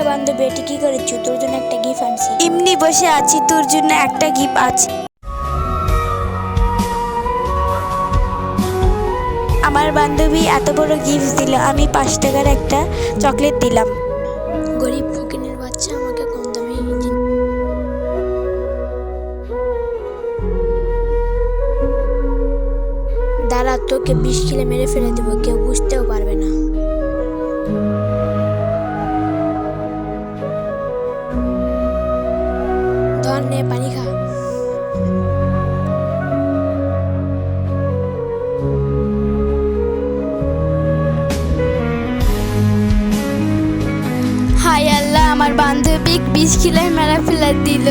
বান্ধবী, এটি কি করেছো? তোর জন্য একটা গিফট আনছি। এমনি বসে আছি, তোর জন্য একটা গিফট আছে। আমার বান্ধবী এত বড় গিফট দিল, আমি 5 টাকার একটা চকলেট দিলাম। গরিব ফকিনের বাচ্চা আমাকে কম দামে দাঁড়া, তোকে 20 কিলো মেরে ফেলে দেবো, কেউ বুঝতেও পারবে না। ধর নে, পানি খা। হায় আল্লাহ, আমার বান্ধবী 20 কিলো মেরে ফেলে দিল।